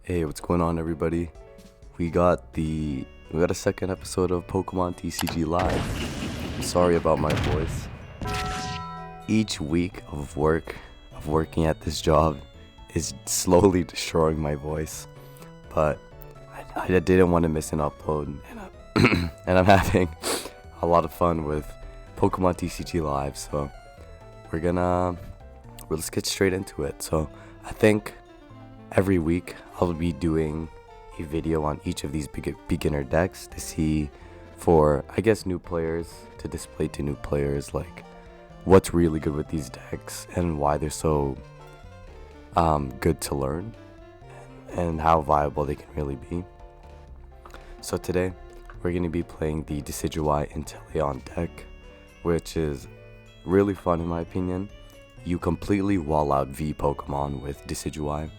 Hey, what's going on, everybody? We got a second episode of Pokemon TCG Live. Sorry about my voice. Each week of working at this job is slowly destroying my voice, but I didn't want to miss an upload, and I'm having a lot of fun with Pokemon TCG Live, so let's get straight into it. So I think every week I'll be doing a video on each of these beginner decks to see, for I guess new players, to display to new players like what's really good with these decks and why they're so good to learn and how viable they can really be. So today we're going to be playing the Decidueye Inteleon deck, which is really fun in my opinion. You completely wall out V Pokemon with Decidueye.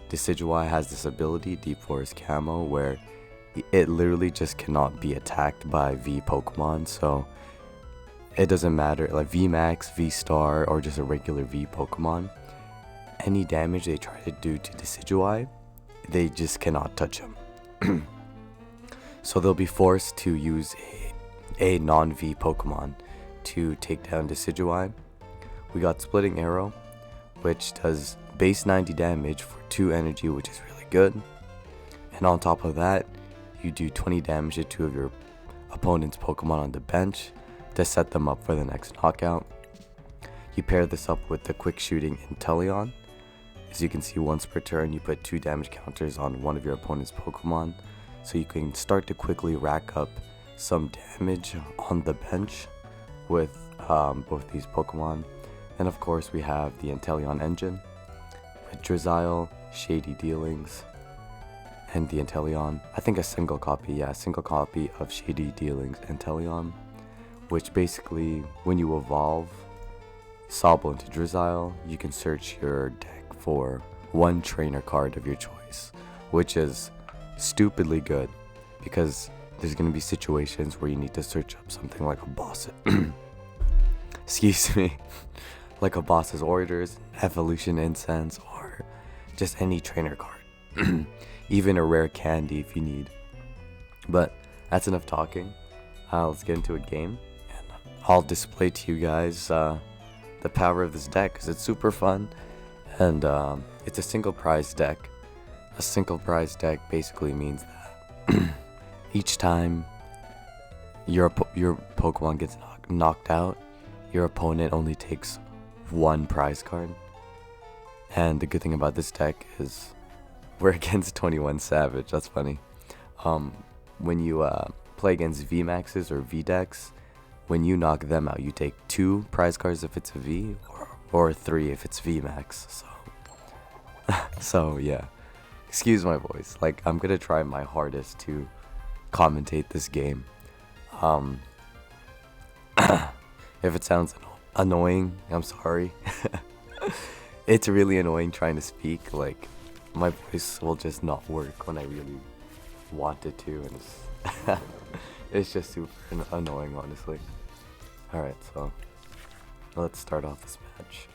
Decidueye has this ability, Deep Forest Camo, where it literally just cannot be attacked by V Pokemon, so it doesn't matter, like VMAX, V-Star, or just a regular V Pokemon. Any damage they try to do to Decidueye, they just cannot touch him. So they'll be forced to use a non-V Pokemon to take down Decidueye. We got Splitting Arrow, which does base 90 damage for 2 energy, which is really good. And on top of that, you do 20 damage to 2 of your opponent's Pokemon on the bench to set them up for the next knockout. You pair this up with the quick shooting Inteleon. As you can see, once per turn you put 2 damage counters on one of your opponent's Pokemon, so you can start to quickly rack up some damage on the bench with both these Pokemon. And of course we have the Inteleon engine with Drizzile, Shady Dealings, and the Inteleon. I think a single copy of Shady Dealings Inteleon, which basically, when you evolve Sobble into Drizzile, you can search your deck for one trainer card of your choice, which is stupidly good because there's going to be situations where you need to search up something like a boss excuse me, like a boss's orders, evolution incense, or just any trainer card. Even a rare candy if you need. But that's enough talking. Let's get into a game, and I'll display to you guys the power of this deck, because it's super fun, and it's a single prize deck. A single prize deck basically means that each time your Pokemon gets knocked out, your opponent only takes 1 prize card. And the good thing about this deck is we're against 21 Savage. That's funny. When you play against VMAXs or V-decks, when you knock them out, you take 2 prize cards if it's a V, or 3 if it's VMAX. So yeah, excuse my voice. Like, I'm gonna try my hardest to commentate this game. If it sounds annoying, I'm sorry. It's really annoying trying to speak. Like, my voice will just not work when I really want it to, and it's just super annoying, honestly. Alright, so let's start off this match.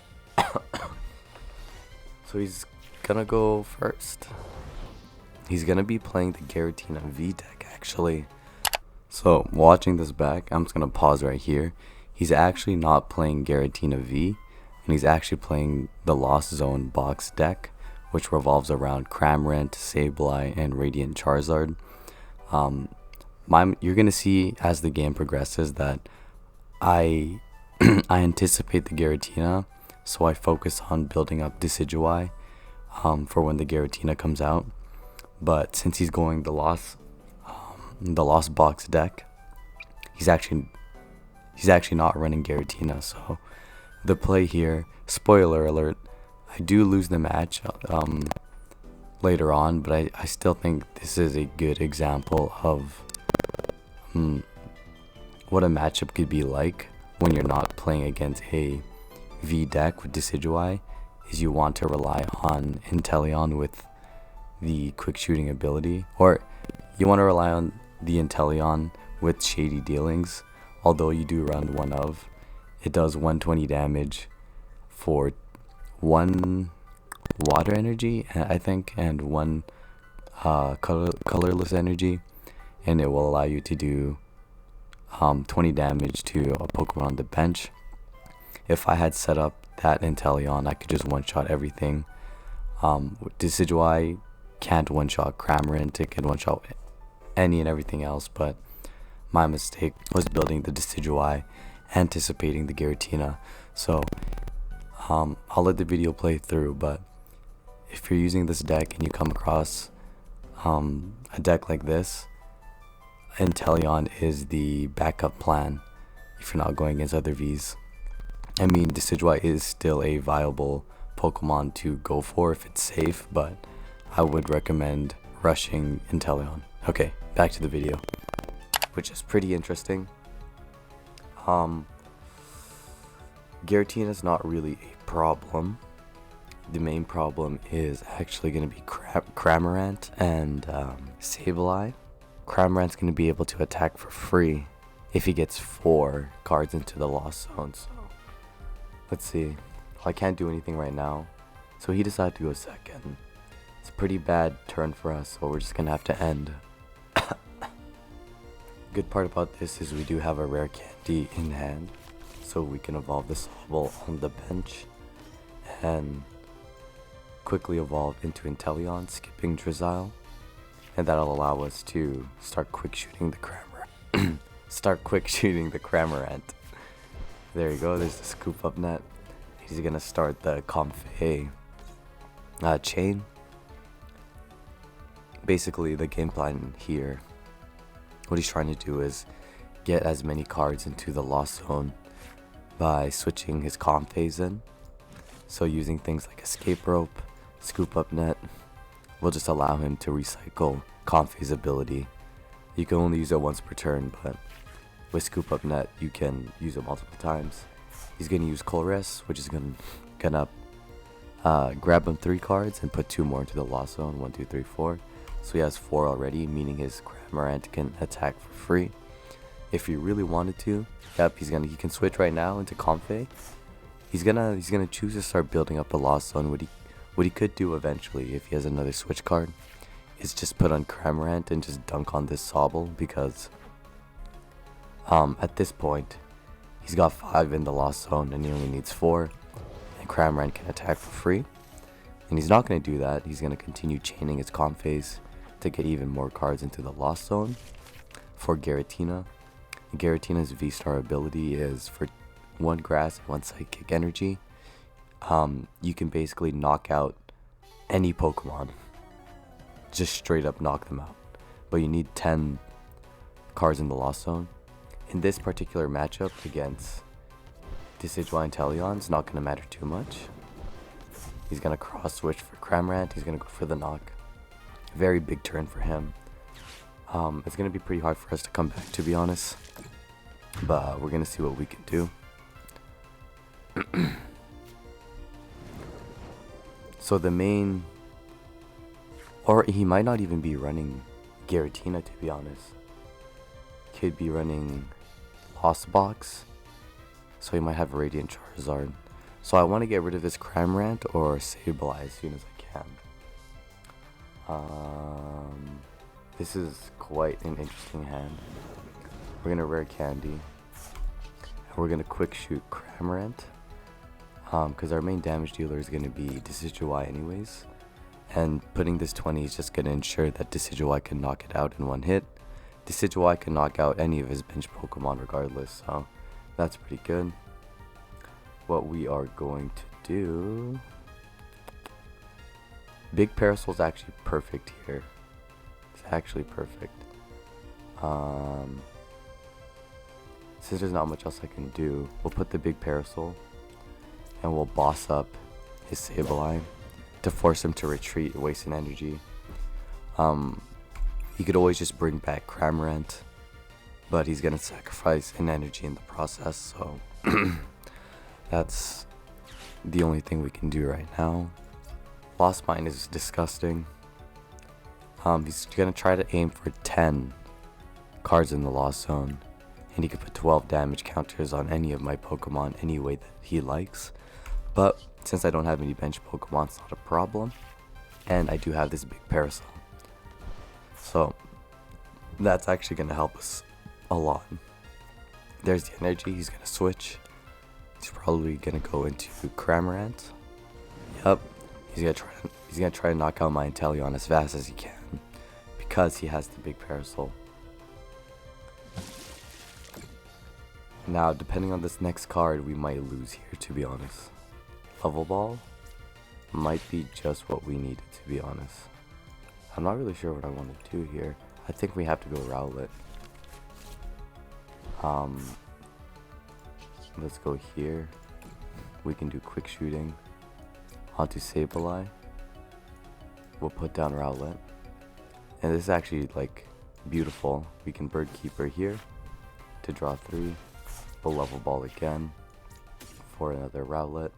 So he's gonna go first. He's gonna be playing the Giratina V deck, actually. So watching this back, I'm just gonna pause right here. He's actually not playing Giratina V, and he's actually playing the Lost Zone box deck, which revolves around Cramorant, Sableye, and Radiant Charizard. You're gonna see as the game progresses that I anticipate the Giratina, so I focus on building up Decidueye for when the Giratina comes out. But since he's going the Lost box deck, he's actually not running Giratina, so the play here, spoiler alert, I do lose the match later on, but I still think this is a good example of what a matchup could be like when you're not playing against a V deck with Decidueye, is you want to rely on Inteleon with the quick shooting ability, or you want to rely on the Inteleon with Shady Dealings, although you do run one of. It does 120 damage for 1 water energy, I think, and 1 colorless energy, and it will allow you to do 20 damage to a Pokemon on the bench. If I had set up that Inteleon, I could just one-shot everything. Decidueye can't one-shot Cramorant, it can one-shot any and everything else, but my mistake was building the Decidueye, anticipating the Giratina. So I'll let the video play through, but if you're using this deck and you come across a deck like this, Inteleon is the backup plan if you're not going against other Vs. I mean, Decidueye is still a viable Pokemon to go for if it's safe, but I would recommend rushing Inteleon. Okay, back to the video, which is pretty interesting. Giratina is not really a problem. The main problem is actually going to be Cramorant and Sableye. Cramorant's going to be able to attack for free if he gets 4 cards into the Lost Zone. So let's see. Well, I can't do anything right now, so he decided to go second. It's a pretty bad turn for us, so we're just going to have to end. Good part about this is we do have a rare candy in hand, so we can evolve the Sobble on the bench and quickly evolve into Inteleon, skipping Drizzile, and that'll allow us to start quick shooting the Cramorant. There you go, there's the scoop up net. He's gonna start the Comfey chain. Basically, the game plan here, what he's trying to do is get as many cards into the Lost Zone by switching his Comfeys in. So using things like Escape Rope, Scoop Up Net will just allow him to recycle Comfey's ability. You can only use it once per turn, but with Scoop Up Net you can use it multiple times. He's gonna use Colress, which is gonna grab him 3 cards and put 2 more into the Lost Zone. 1, 2, 3, 4. So he has 4 already, meaning his Cramorant can attack for free. If he really wanted to, yep, he can switch right now into Comfey. He's gonna choose to start building up the Lost Zone. What he could do eventually, if he has another switch card, is just put on Cramorant and just dunk on this Sobble, because at this point he's got 5 in the Lost Zone and he only needs 4, and Cramorant can attack for free. And he's not going to do that. He's going to continue chaining his Comfeys to get even more cards into the Lost Zone. For Giratina, Giratina's V-Star ability is for 1 Grass and 1 Psychic Energy. You can basically knock out any Pokemon. Just straight up knock them out. But you need 10 cards in the Lost Zone. In this particular matchup against Decidueye and Inteleon, it's not going to matter too much. He's going to cross switch for Cramorant. He's going to go for the knock. Very big turn for him. It's going to be pretty hard for us to come back, to be honest. But we're going to see what we can do. So the main... Or he might not even be running Giratina, to be honest. Could be running Lost Box. So he might have a Radiant Charizard. So I want to get rid of this Cramorant or Sableye as soon as I can. This is quite an interesting hand. We're going to Rare Candy. And we're going to Quick Shoot Cramorant. Because our main damage dealer is going to be Decidueye anyways. And putting this 20 is just going to ensure that Decidueye can knock it out in 1 hit. Decidueye can knock out any of his bench Pokemon regardless, so that's pretty good. What we are going to do... Big Parasol is actually perfect here. It's actually perfect. Since there's not much else I can do, we'll put the Big Parasol and we'll boss up his Sableye to force him to retreat, wasting energy. He could always just bring back Cramorant, but he's gonna sacrifice an energy in the process, so that's the only thing we can do right now. Lost Mine is disgusting. He's gonna try to aim for 10 cards in the Lost Zone, and he could put 12 damage counters on any of my Pokemon any way that he likes. But since I don't have any bench Pokemon, it's not a problem. And I do have this Big Parasol. So that's actually going to help us a lot. There's the energy. He's going to switch. He's probably going to go into Cramorant. Yep. He's going to try to knock out my Inteleon as fast as he can because he has the big Parasol. Now, depending on this next card, we might lose here, to be honest. Level Ball might be just what we needed, to be honest. I'm not really sure what I want to do here. I think we have to go Rowlet. Let's go here. We can do Quick Shooting onto Sableye. We'll put down Rowlet. And this is actually like beautiful. We can Bird Keeper here to draw 3. We'll Level Ball again for another Rowlet.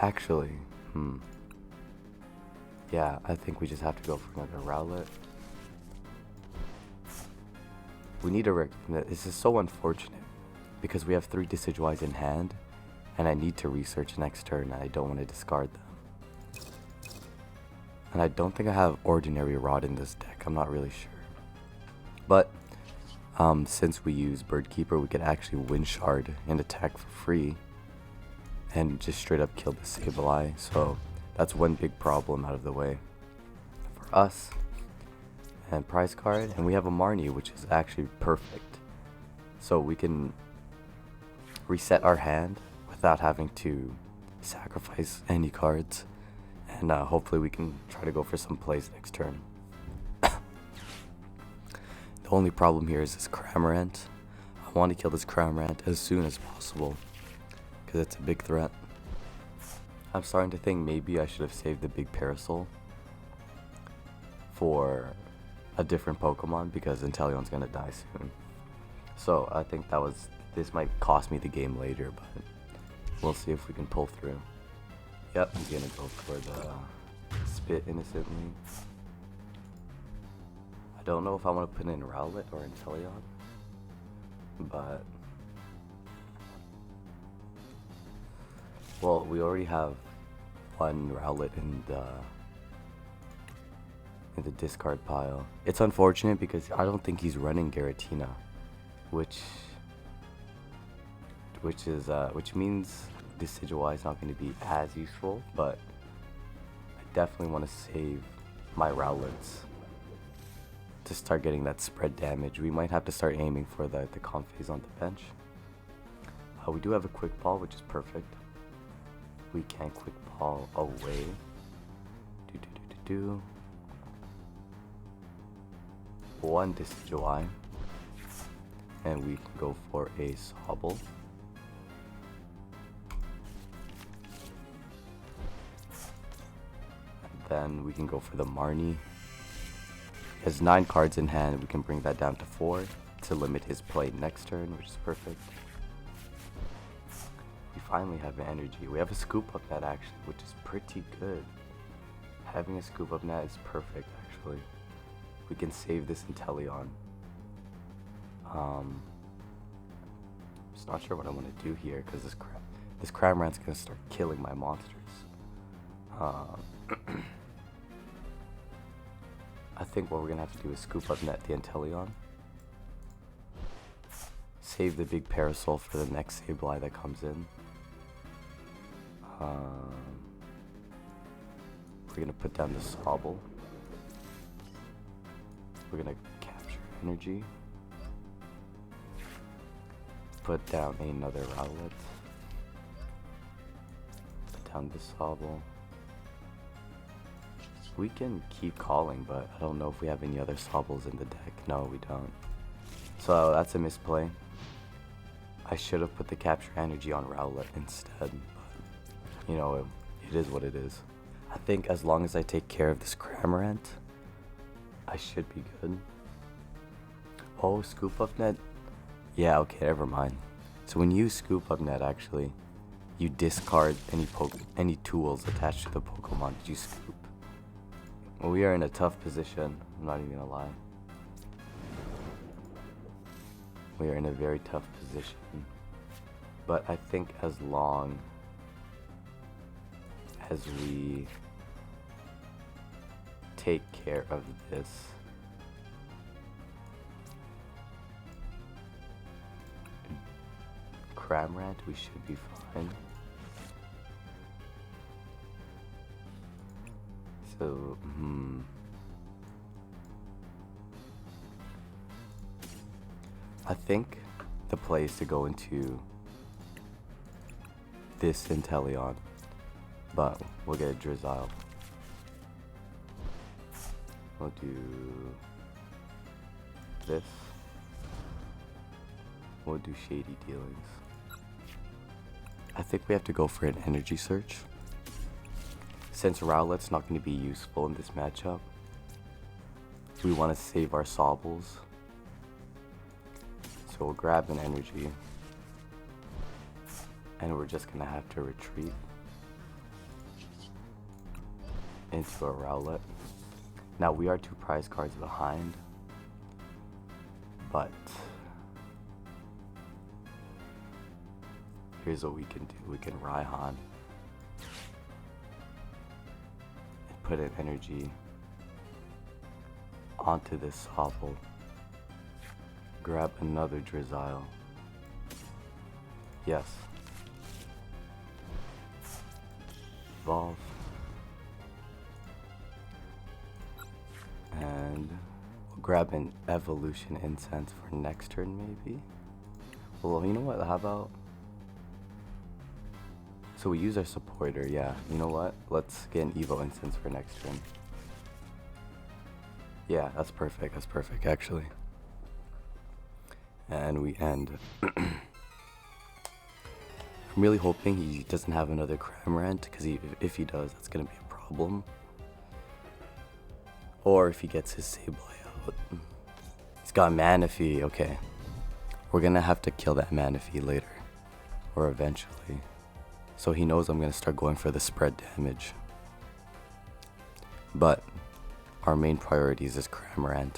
Actually, yeah, I think we just have to go for another Rowlet. We need a this is so unfortunate because we have 3 Decidueyes in hand and I need to research next turn and I don't want to discard them. And I don't think I have Ordinary Rod in this deck, I'm not really sure. But since we use Bird Keeper, we could actually Wind Shard and attack for free and just straight up kill the Sableye. So that's one big problem out of the way for us. And prize card, and we have a Marnie, which is actually perfect. So we can reset our hand without having to sacrifice any cards. And hopefully we can try to go for some plays next turn. The only problem here is this Cramorant. I want to kill this Cramorant as soon as possible because it's a big threat. I'm starting to think maybe I should have saved the big Parasol for a different Pokemon because Inteleon's gonna die soon. So I think this might cost me the game later, but we'll see if we can pull through. Yep, I'm gonna go for the Spit innocently. I don't know if I want to put in Rowlet or Inteleon, but well, we already have one Rowlet in the discard pile. It's unfortunate because I don't think he's running Giratina, which means Decidueye is not going to be as useful, but I definitely want to save my Rowlets to start getting that spread damage. We might have to start aiming for the Comphase on the bench. We do have a Quick Ball, which is perfect. We can Quick Ball away. One Decidueye, and we can go for a Sobble. And then we can go for the Marnie. He has 9 cards in hand. We can bring that down to 4 to limit his play next turn, which is perfect. We finally have an energy. We have a Scoop Up Net actually, which is pretty good. Having a Scoop Up Net is perfect actually. We can save this Inteleon. Just not sure what I want to do here because this Cramorant's gonna start killing my monsters. I think what we're gonna have to do is Scoop Up Net the Inteleon. Save the big Parasol for the next Sableye that comes in. We're gonna put down the Sobble. We're gonna capture energy. Put down another Rowlet. Put down this Sobble. We can keep calling, but I don't know if we have any other Sobbles in the deck. No, we don't. So that's a misplay. I should have put the capture energy on Rowlet instead, but you know, it is what it is. I think as long as I take care of this Cramorant, I should be good. Oh, Scoop Up Net? Yeah, okay, never mind. So when you Scoop Up Net, actually, you discard any tools attached to the Pokemon that you scoop. Well, we are in a tough position, I'm not even gonna lie. We are in a very tough position. But I think as long as we take care of this. Cramorant, we should be fine. So, I think the play is to go into this Inteleon, but we'll get a Drizzile. We'll do this. We'll do Shady Dealings. I think we have to go for an Energy Search. Since Rowlet's not going to be useful in this matchup, we want to save our Sobbles. So we'll grab an Energy. And we're just going to have to retreat into a Rowlet. Now we are 2 prize cards behind, but here's what we can do. We can Raihan and put an Energy onto this Sobble. Grab another Drizzile. Yes. Evolve. And we'll grab an Evolution Incense for next turn maybe. Well, you know what, how about... So we use our supporter, yeah. You know what? Let's get an Evo Incense for next turn. Yeah, that's perfect actually. And we end. I'm really hoping he doesn't have another Cramorant, because if he does, that's going to be a problem. Or if he gets his Sableye out. He's got Manaphy, okay. We're going to have to kill that Manaphy later. Or eventually. So he knows I'm going to start going for the spread damage. But our main priorities is Cramorant.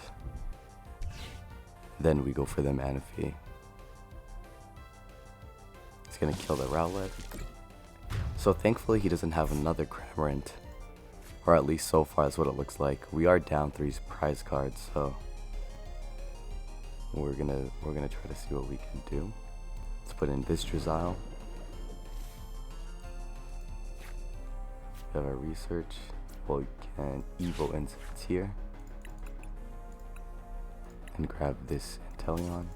Then we go for the Manaphy. He's gonna kill the Rowlet. So thankfully he doesn't have another Cramorant. Or at least so far that's what it looks like. We are down 3 prize cards, so we're gonna try to see what we can do. Let's put in this Drizzile. We have our research. Well, we can Evo Incense here. And grab this Inteleon.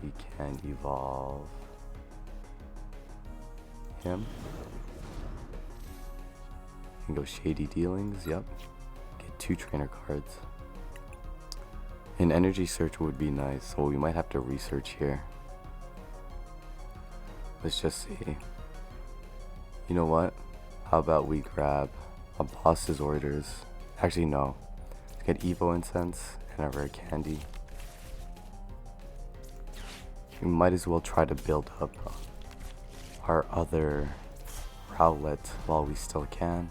We can evolve him. We can go Shady Dealings, yep. Get 2 trainer cards. An Energy Search would be nice, so we might have to research here. Let's just see. You know what? How about we grab a boss's orders? Actually, no. Let's get Evo Incense and a rare candy. We might as well try to build up our other Rowlet while we still can.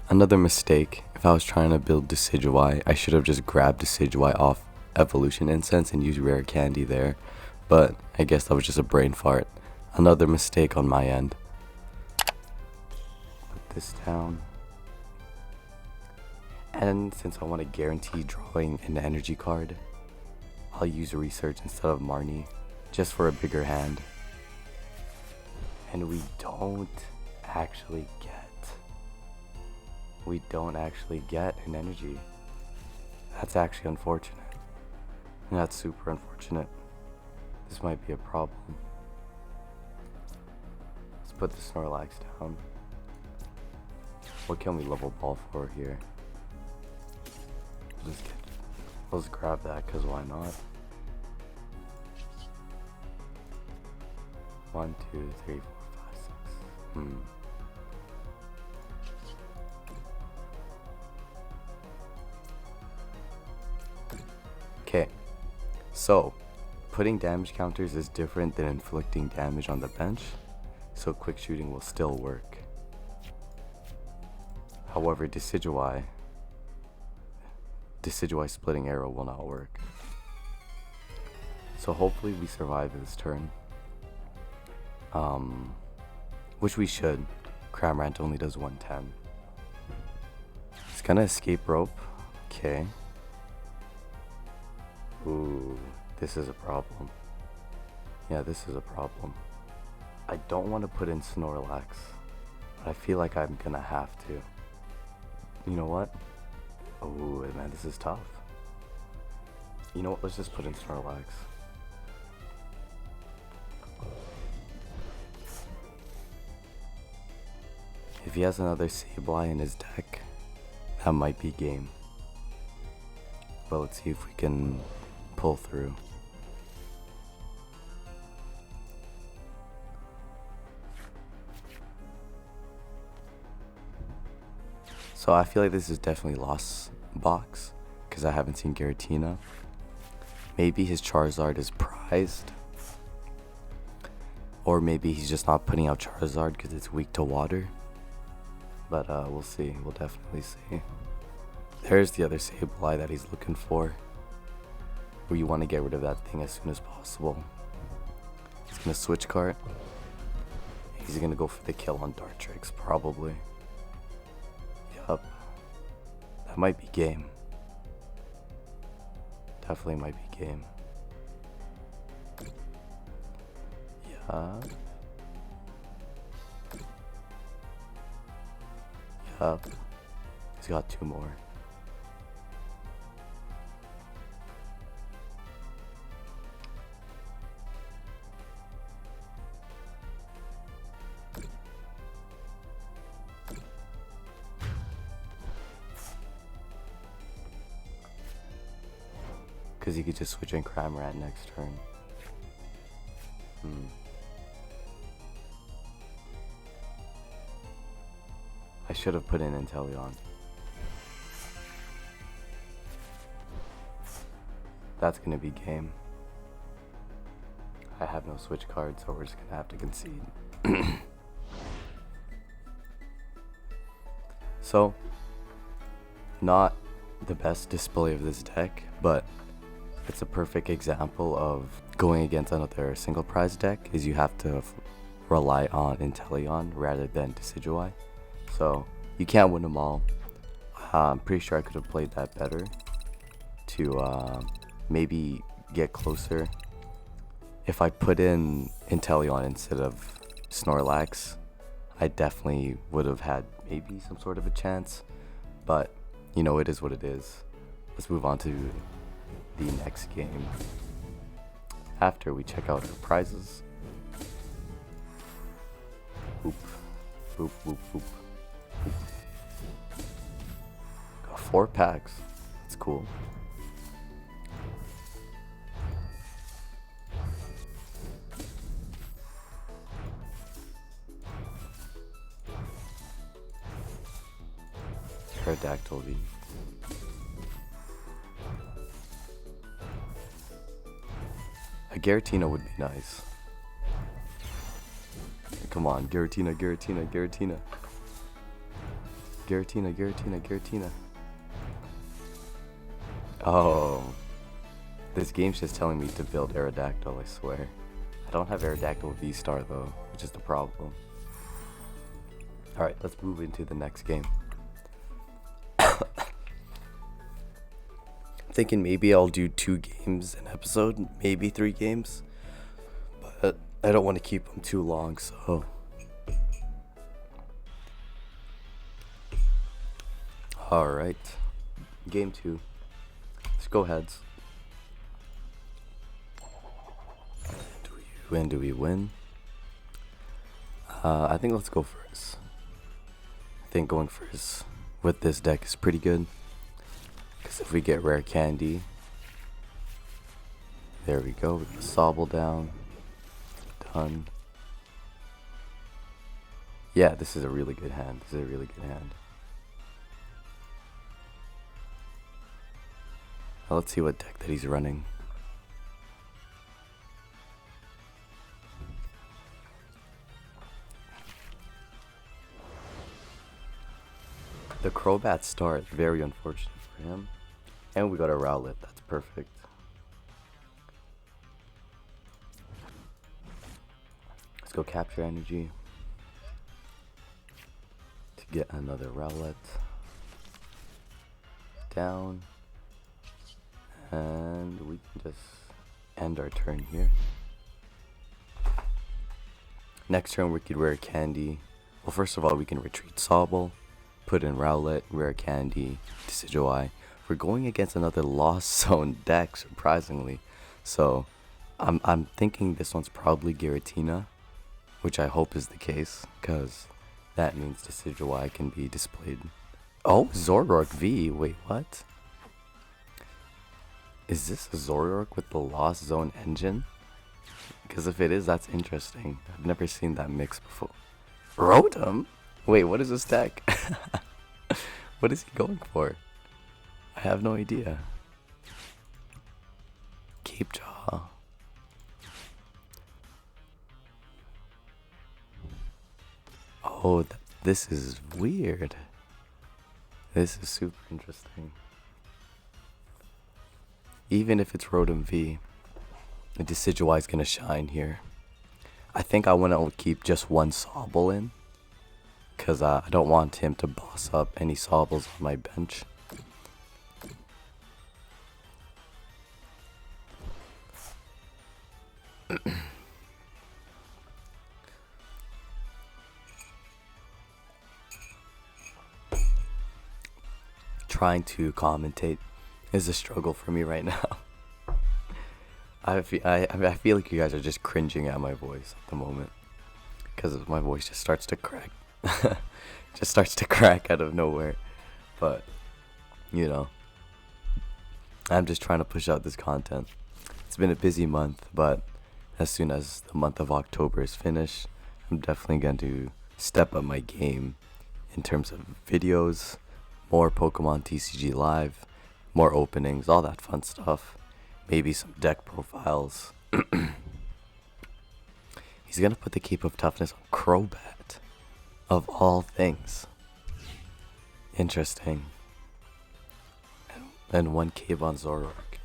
Another mistake. If I was trying to build Decidueye, I should have just grabbed Decidueye off Evolution Incense and used rare candy there. But I guess that was just a brain fart. Another mistake on my end. Put this down. And since I want to guarantee drawing an energy card, I'll use research instead of Marnie, just for a bigger hand. And we don't actually get an energy. That's actually unfortunate. And that's super unfortunate. This might be a problem. Let's put the Snorlax down. What can we level ball for here? Let's grab that, because why not? 1, 2, 3, 4, 5, 6. Okay, so putting damage counters is different than inflicting damage on the bench, so quick shooting will still work. However, Decidueye splitting arrow will not work. So hopefully we survive this turn. Which we should. Cramorant only does 110. He's gonna escape rope. Okay. Ooh, this is a problem. Yeah, this is a problem. I don't want to put in Snorlax, but I feel like I'm gonna have to. You know what? Oh man, this is tough. You know what? Let's just put in Snorlax. If he has another Sableye in his deck, that might be game. But let's see if we can pull through. So I feel like this is definitely lost box because I haven't seen Giratina. Maybe his Charizard is prized. Or maybe he's just not putting out Charizard because it's weak to water. But we'll see. We'll definitely see. There's the other Sableye that he's looking for. Where you want to get rid of that thing as soon as possible. He's going to switch cart. He's going to go for the kill on Dartrix, probably. Yup. That might be game. Definitely might be game. Yup. He's got 2 more. Because he could just switch in Cramorant next turn. I should have put in Inteleon. That's gonna be game. I have no switch cards, so we're just gonna have to concede. So, not the best display of this deck, but it's a perfect example of going against another single prize deck is you have to rely on Inteleon rather than Decidueye. So you can't win them all. I'm pretty sure I could have played that better to maybe get closer. If I put in Inteleon instead of Snorlax, I definitely would have had maybe some sort of a chance. But, you know, it is what it is. Let's move on to the next game after we check out our prizes. Boop, boop, boop, boop, boop. Got 4 packs. That's cool. Pterodactyl V. A Giratina would be nice. Come on, Giratina, Giratina, Giratina. Giratina, Giratina, Giratina. Oh. This game's just telling me to build Aerodactyl, I swear. I don't have Aerodactyl V-Star though, which is the problem. Alright, let's move into the next game. Thinking maybe I'll do 2 games an episode, maybe 3 games, but I don't want to keep them too long, so alright, game 2, let's go heads. When do we win? I think let's go first. I think going first with this deck is pretty good. Because if we get rare candy, there we go. We got Sobble down. Done. Yeah, this is a really good hand. This is a really good hand. Now let's see what deck that he's running. The Crobat start, very unfortunate for him. And we got a Rowlet, that's perfect. Let's go capture energy. could get another Rowlet down, and we can just end our turn here. Next turn we could rare candy. Well, first of all, we can retreat Sobble, put in Rowlet, rare candy, Decidueye. We're going against another Lost Zone deck, surprisingly. So I'm thinking this one's probably Giratina, which I hope is the case, because that means Decidueye can be displayed. Oh, Zoroark V. Wait, what? Is this a Zoroark with the Lost Zone engine? Because if it is, that's interesting. I've never seen that mix before. Rotom? Wait, what is this deck? What is he going for? I have no idea. Cape Jaw. Oh, this is weird. This is super interesting. Even if it's Rotom V, the Decidueye is going to shine here. I think I want to keep just one Sobble in, because I don't want him to boss up any Sobbles on my bench. Trying to commentate is a struggle for me right now. I feel like you guys are just cringing at my voice at the moment, because my voice just starts to crack. Just starts to crack out of nowhere. But you know, I'm just trying to push out this content. It's been a busy month, but as soon as the month of October is finished, I'm definitely going to step up my game in terms of videos, more Pokemon TCG Live, more openings, all that fun stuff. Maybe some deck profiles. He's gonna put the Cape of Toughness on Crobat, of all things. Interesting. And one Cape on Zoroark.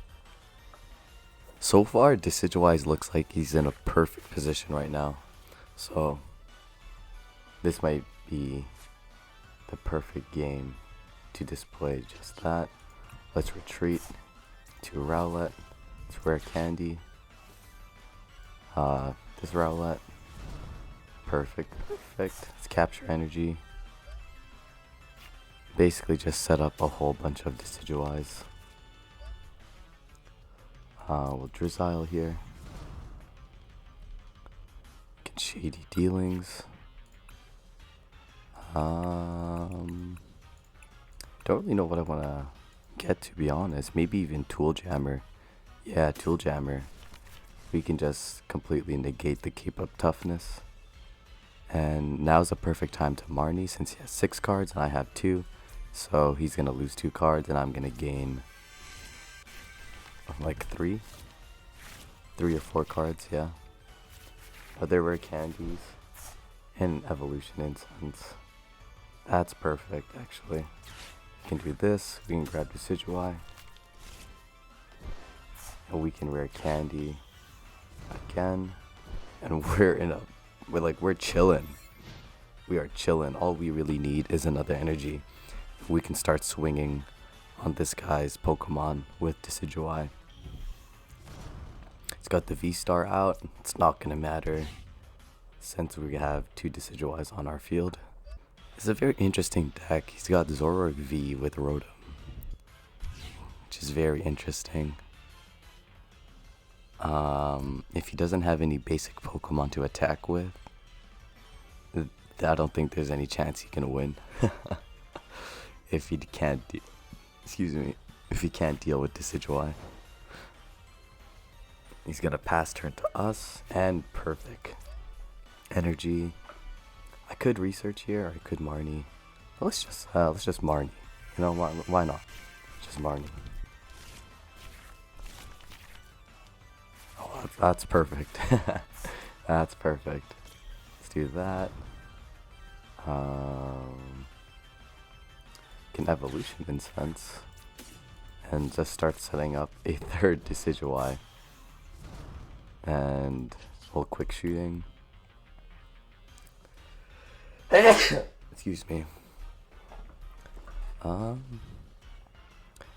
So far, Decidueye looks like he's in a perfect position right now. So this might be the perfect game to display just that. Let's retreat to Rowlet. Let's rare candy. This Rowlet. Perfect. Let's capture energy. Basically just set up a whole bunch of Decidueyes. We'll Drizzile here. Get shady dealings. Don't really know what I want to get, to be honest. Maybe even Tool Jammer. Yeah, Tool Jammer. We can just completely negate the Keep Up Toughness. And now's the perfect time to Marnie, since he has 6 cards and I have 2. So he's going to lose 2 cards and I'm going to gain like 3 or 4 cards, yeah. Other rare candies and evolution incense. That's perfect, actually. We can do this. We can grab Decidueye, and we can rare candy again. And we're chilling. We are chilling. All we really need is another energy. We can start swinging on this guy's Pokemon with Decidueye. It's got the V-Star out. It's not gonna matter since we have 2 Decidueyes on our field. It's a very interesting deck. He's got Zoroark V with Rotom, which is very interesting. If he doesn't have any basic Pokemon to attack with, I don't think there's any chance he can win. If he can't, if he can't deal with Decidueye. He's gonna pass turn to us, and perfect energy. I could research here, or I could Marnie. Let's just Marnie. You know, why not? Just Marnie. Oh, that's perfect. That's perfect. Let's do that. Can evolution incense and just start setting up a 3rd Decidueye. And we'll quick shooting. Excuse me.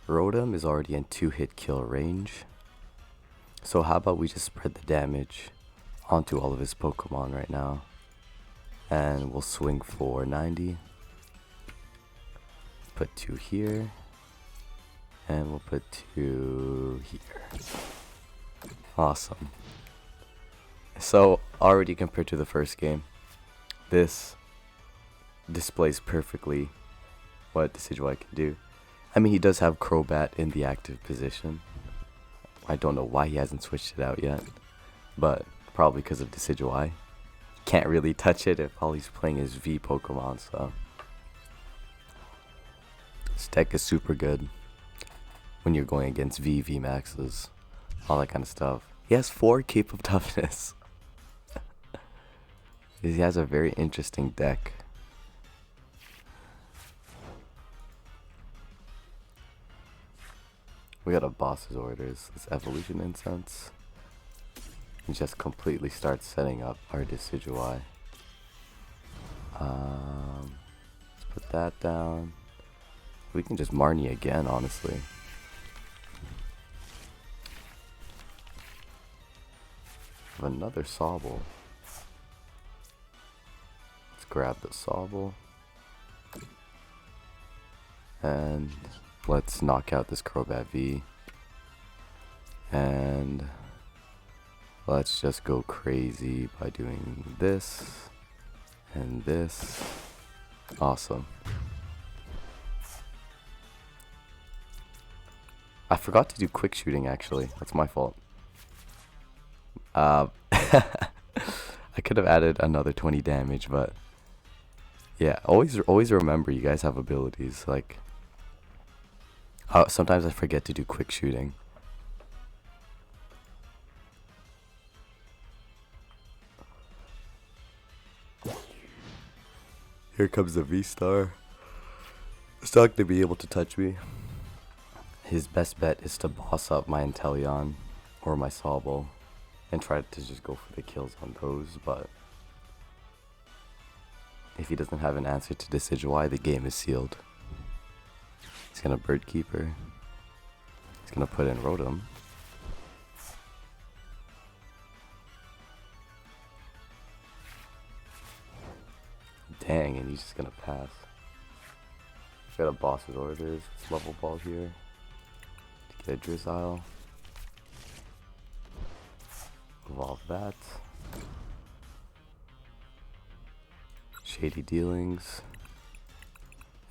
Rotom is already in 2-hit kill range. So how about we just spread the damage onto all of his Pokemon right now. And we'll swing for 90. Put 2 here. And we'll put 2 here. Awesome. So already compared to the first game, this displays perfectly what Decidueye can do. I mean, he does have Crobat in the active position. I don't know why he hasn't switched it out yet, but probably because of Decidueye. Can't really touch it if all he's playing is V Pokemon, so this deck is super good when you're going against V Maxes, all that kind of stuff. He has 4 Cape of Toughness. He has a very interesting deck. We got a boss's orders. This evolution incense. And just completely start setting up our Decidueye. Let's put that down. We can just Marnie again, honestly. Have another Sobble. Let's grab the Sobble. And let's knock out this Crobat V. And let's just go crazy by doing this and this. Awesome. I forgot to do quick shooting actually. That's my fault. I could have added another 20 damage, but yeah, always remember you guys have abilities. Like sometimes I forget to do quick shooting. Here comes the V-Star. It's not going to be able to touch me. His best bet is to boss up my Inteleon or my Sobble and try to just go for the kills on those, but if he doesn't have an answer to Decidueye, the game is sealed. He's going to Bird Keeper. He's going to put in Rotom. Dang, and he's just gonna pass. Got a boss's orders. It's level ball here. To get a Drizzile. Evolve that. Shady Dealings.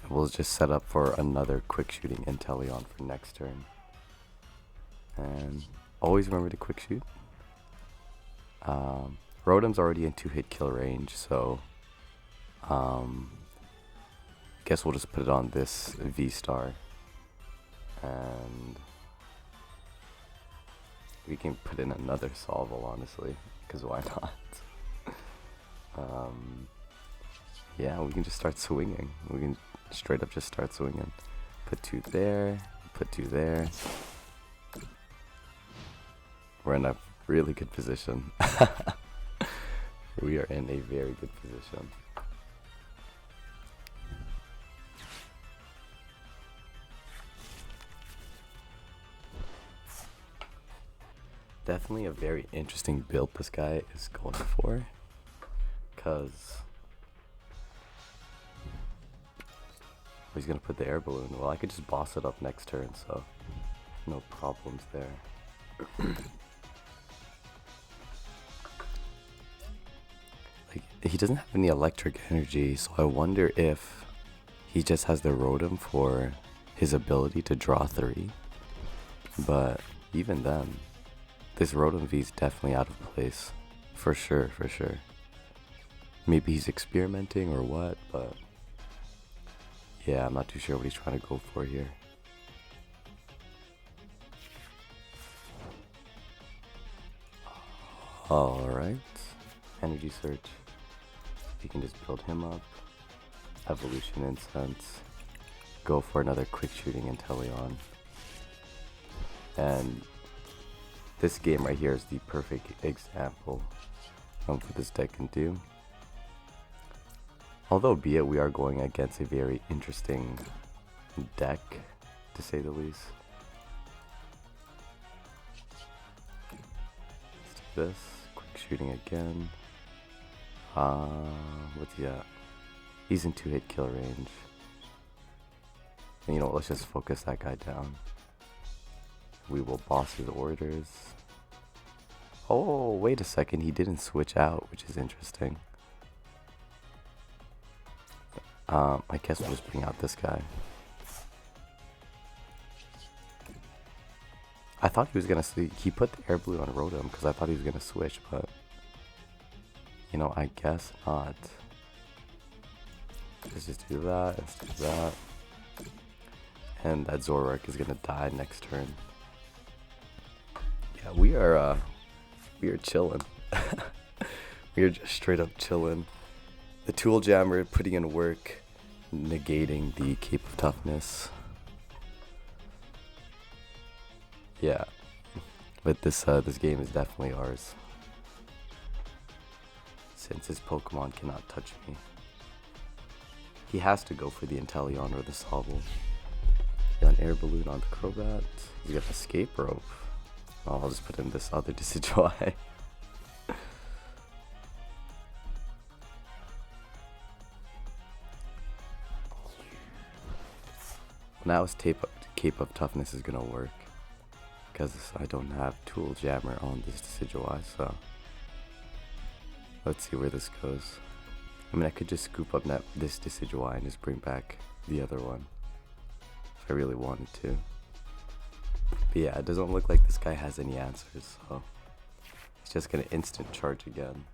And we'll just set up for another quick shooting Inteleon for next turn. And always remember to quick shoot. Rotom's already in 2-hit kill range, so guess we'll just put it on this V-Star, and we can put in another Sobble, honestly, because why not? Yeah, we can just start swinging. We can straight up just start swinging. Put 2 there, put 2 there. We're in a really good position. We are in a very good position. Definitely a very interesting build this guy is going for, because he's going to put the air balloon. Well, I could just boss it up next turn, so no problems there. Like, he doesn't have any electric energy, so I wonder if he just has the Rotom for his ability to draw 3. But even then, this Rotom V is definitely out of place. For sure, for sure. Maybe he's experimenting or what, but yeah, I'm not too sure what he's trying to go for here. Alright. Energy Search. You can just build him up. Evolution Incense. Go for another quick shooting Inteleon. And this game right here is the perfect example of what this deck can do. Although be it we are going against a very interesting deck, to say the least. Let's do this. Quick shooting again. What's he at? He's in 2-hit kill range. And you know what, let's just focus that guy down. We will boss his orders. Oh, wait a second, he didn't switch out, which is interesting. I guess we'll just bring out this guy. I thought he was gonna he put the air balloon on Rotom because I thought he was gonna switch, but you know, I guess not. Let's just do that, let's do that. And that Zoroark is gonna die next turn. Yeah, we are chilling. We are just straight up chilling. The Tool Jammer putting in work, negating the Cape of Toughness. Yeah, but this game is definitely ours. Since his Pokemon cannot touch me. He has to go for the Inteleon or the Sobble. Got an air balloon on the Crobat. He's got an escape rope. Oh, I'll just put in this other Decidueye. Now his Cape of Toughness is gonna work. Because I don't have Tool Jammer on this Decidueye, so let's see where this goes. I mean, I could just scoop up this Decidueye and just bring back the other one if I really wanted to. But yeah, it doesn't look like this guy has any answers, so he's just gonna instant charge again.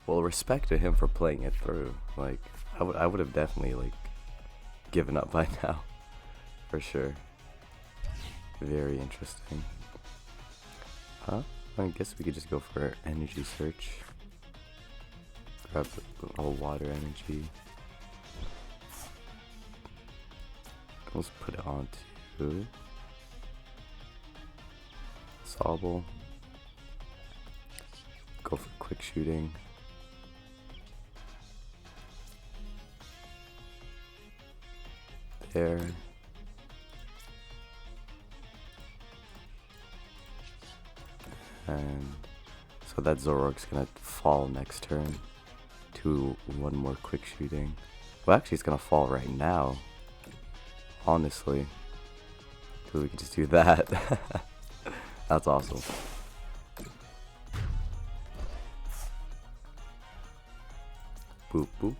Well, respect to him for playing it through. Like, I would have definitely like given up by now, for sure. Very interesting. Huh? I guess we could just go for energy search. Grab all water energy. Let's put it on to Sobble. Go for quick shooting. There. And so that Zoroark's gonna fall next turn to one more quick shooting. Well, actually, it's gonna fall right now. Honestly, so we can just do that. That's awesome. Boop boop.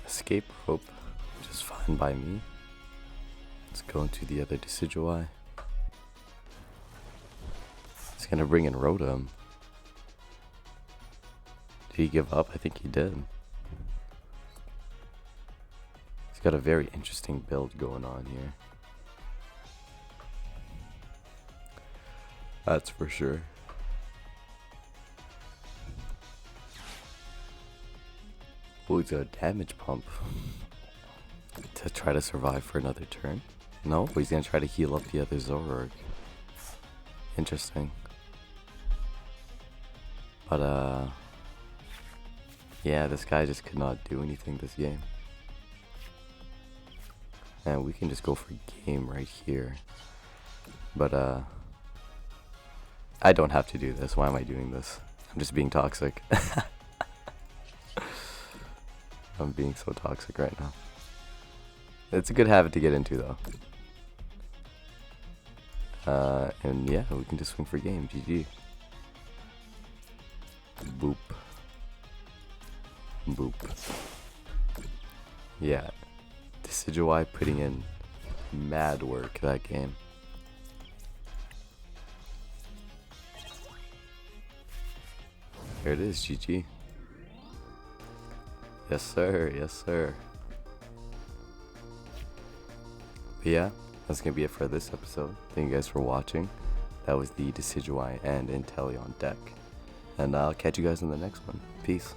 Escape rope, which is fine by me. Let's go into the other Decidueye. It's gonna bring in Rotom. Did he give up? I think he did. He's got a very interesting build going on here. That's for sure. Oh, he's got a damage pump to try to survive for another turn. No, he's gonna try to heal up the other Zoroark. Interesting. But yeah, this guy just could not do anything this game. And we can just go for game right here. But I don't have to do this. Why am I doing this? I'm just being toxic. I'm being so toxic right now. It's a good habit to get into, though. And yeah, we can just swing for game. GG. Boop. Boop. Yeah. Decidueye putting in mad work that game. Here it is, GG. Yes sir, yes sir. But yeah, that's gonna be it for this episode. Thank you guys for watching. That was the Decidueye and Inteleon deck. And I'll catch you guys in the next one. Peace.